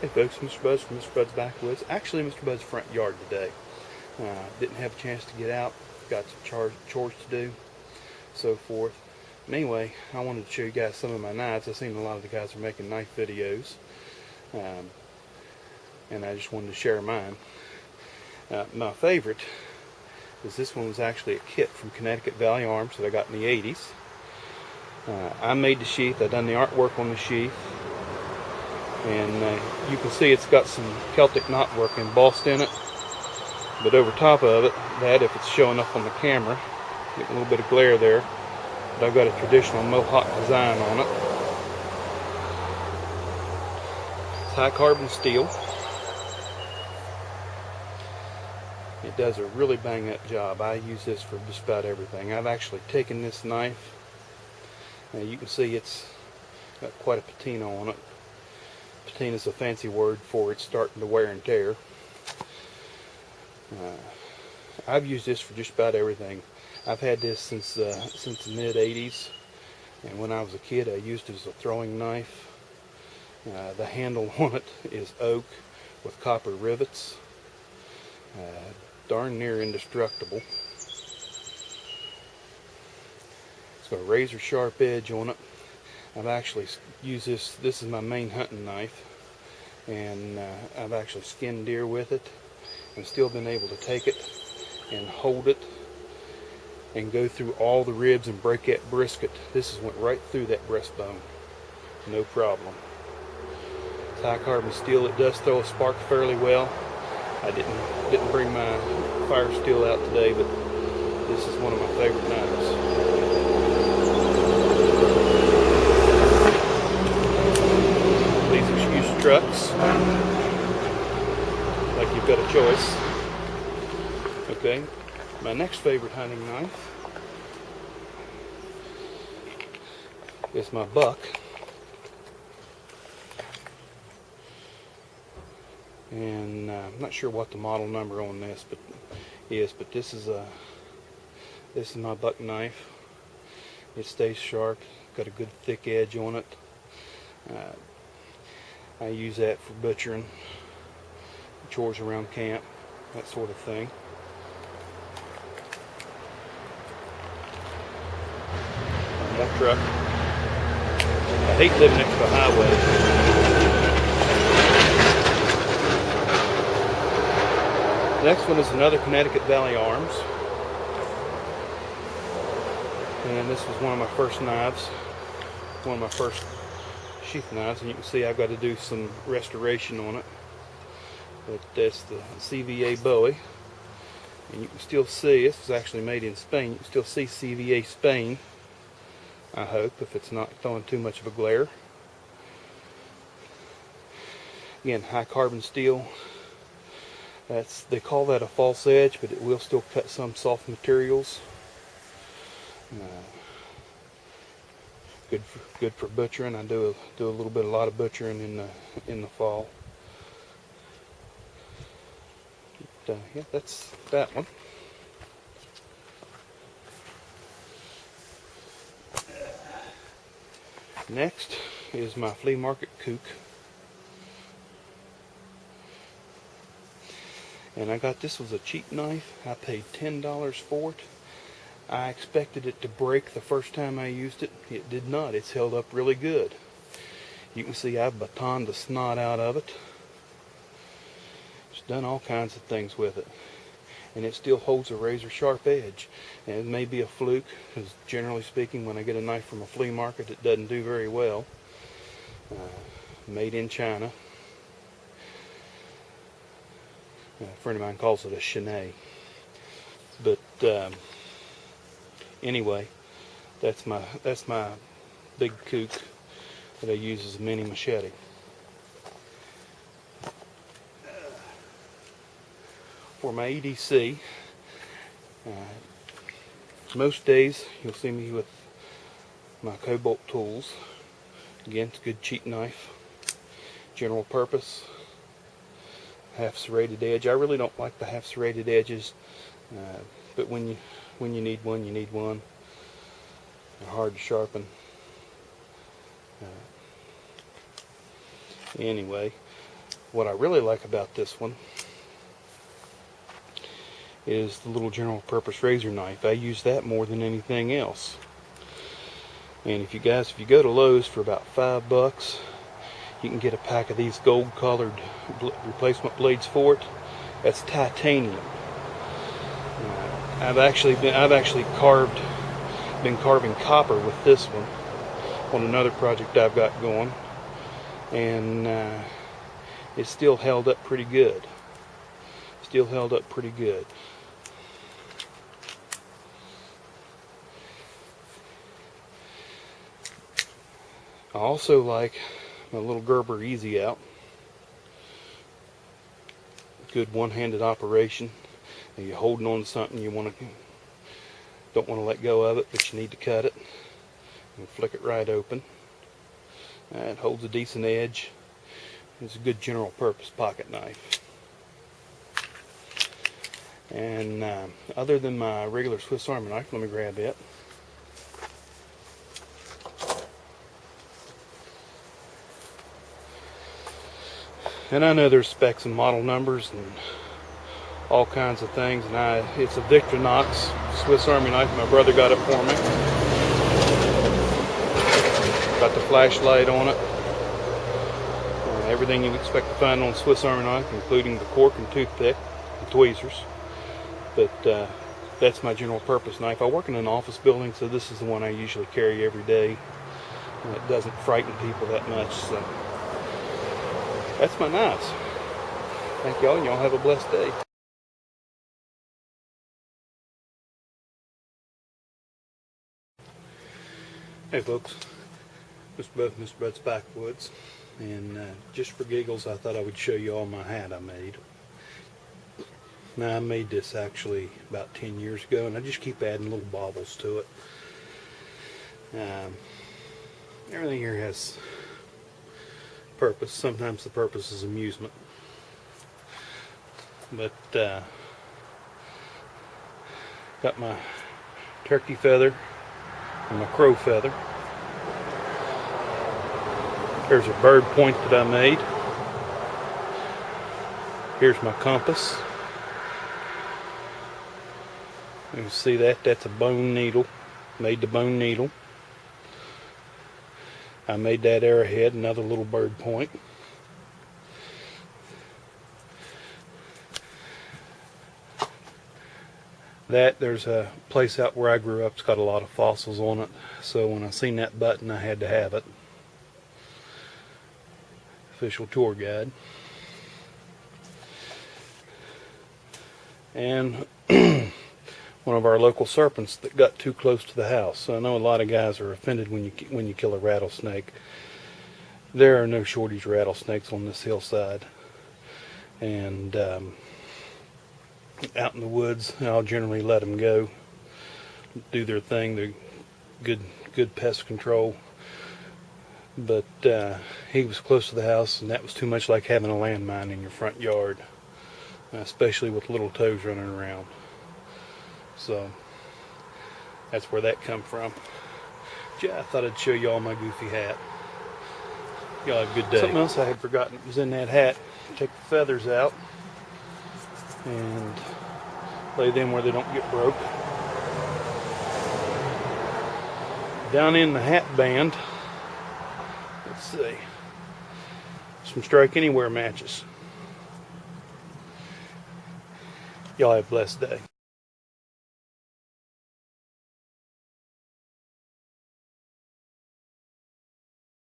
Hey folks, Mr. Buzz from MrBudwv Backwoods. Actually, Mr. Buzz's front yard today. Didn't have a chance to get out. Got some chores to do, so forth. And anyway, I wanted to show you guys some of my knives. I've seen a lot of the guys are making knife videos, and I just wanted to share mine. My favorite is this one. Was actually a kit from Connecticut Valley Arms that I got in the 80s. I made the sheath. I done the artwork on the sheath. And you can see it's got some Celtic knotwork embossed in it, but over top of it, that if it's showing up on the camera, get a little bit of glare there, but I've got a traditional Mohawk design on it. It's high carbon steel. It does a really bang up job. I use this for just about everything. I've actually taken this knife, and you can see it's got quite a patina on it. Patina is a fancy word for it's starting to wear and tear. I've used this for just about everything. I've had this since the mid 80s, and when I was a kid I used it as a throwing knife. The handle on it is oak with copper rivets. Darn near indestructible. It's got a razor sharp edge on it. I've actually used this is my main hunting knife, and I've actually skinned deer with it and still been able to take it and hold it and go through all the ribs and break that brisket. This has went right through that breastbone, no problem. It's high carbon steel. It does throw a spark fairly well. I didn't bring my fire steel out today, but this is one of my favorite knives. Trucks, like you've got a choice. Okay, my next favorite hunting knife is my buck, and I'm not sure what the model number on this but this is my buck knife. It stays sharp, got a good thick edge on it. I use that for butchering, chores around camp, that sort of thing. More truck. I hate living next to a highway. Next one is another Connecticut Valley Arms. And this was one of my first knives, one of my first sheath knives, and you can see I've got to do some restoration on it. But that's the CVA Bowie, and you can still see this is actually made in Spain. You can still see CVA Spain, I hope, if it's not throwing too much of a glare. Again, high carbon steel. They call that a false edge, but it will still cut some materials. Good for butchering. I do a lot of butchering in the fall. But, yeah, that's that one. Next is my flea market kook, and I got this was a cheap knife. I paid $10 for it. I expected it to break the first time I used it. It did not. It's held up really good. You can see I've batoned the snot out of it. Just done all kinds of things with it. And it still holds a razor sharp edge. And it may be a fluke, because generally speaking, when I get a knife from a flea market, it doesn't do very well. Made in China. A friend of mine calls it a Chenet. But anyway, that's my big kook that I use as a mini machete. For my EDC, most days you'll see me with my Cobalt tools. Again, it's a good cheap knife, general purpose, half serrated edge. I really don't like the half serrated edges, but when you need one, you need one. They're hard to sharpen. Anyway, What I really like about this one is the little general purpose razor knife. I use that more than anything else. And if you go to Lowe's for about $5, you can get a pack of these gold colored replacement blades for it. That's titanium. I've actually been carving copper with this one on another project I've got going, and it still held up pretty good. I also like my little Gerber Easy Out. Good one-handed operation. And you're holding on to something, don't want to let go of it, but you need to cut it and flick it right open. It holds a decent edge. It's a good general purpose pocket knife. And other than my regular Swiss Army knife, let me grab it. And I know there's specs and model numbers and all kinds of things, and it's a Victorinox Swiss Army knife. My brother got it for me. Got the flashlight on it. Everything you expect to find on a Swiss Army knife, including the cork and toothpick and tweezers. But that's my general purpose knife. I work in an office building, so this is the one I usually carry every day. And it doesn't frighten people that much, so that's my knives. Thank y'all, and y'all have a blessed day. Hey folks, MrBudw's Backwoods, and just for giggles I thought I would show you all my hat I made. Now I made this actually about 10 years ago, and I just keep adding little baubles to it. Everything here has purpose. Sometimes the purpose is amusement, but got my turkey feather and my crow feather. There's a bird point that I made. Here's my compass. You can see that, that's a bone needle. Made the bone needle. I made that arrowhead, another little bird point. There's a place out where I grew up, it's got a lot of fossils on it, so when I seen that button I had to have it. Official tour guide. And one of our local serpents that got too close to the house. So I know a lot of guys are offended when you kill a rattlesnake. There are no shortage of rattlesnakes on this hillside, and out in the woods I'll generally let them go, do their thing. They're good pest control, but he was close to the house, and that was too much like having a landmine in your front yard, especially with little toes running around. So that's where that come from. Yeah, I thought I'd show you all my goofy hat. Y'all have a good day. Something else I had forgotten was in that hat. Take the feathers out and lay them where they don't get broke. Down in the hat band, let's see, some Strike Anywhere matches. Y'all have a blessed day.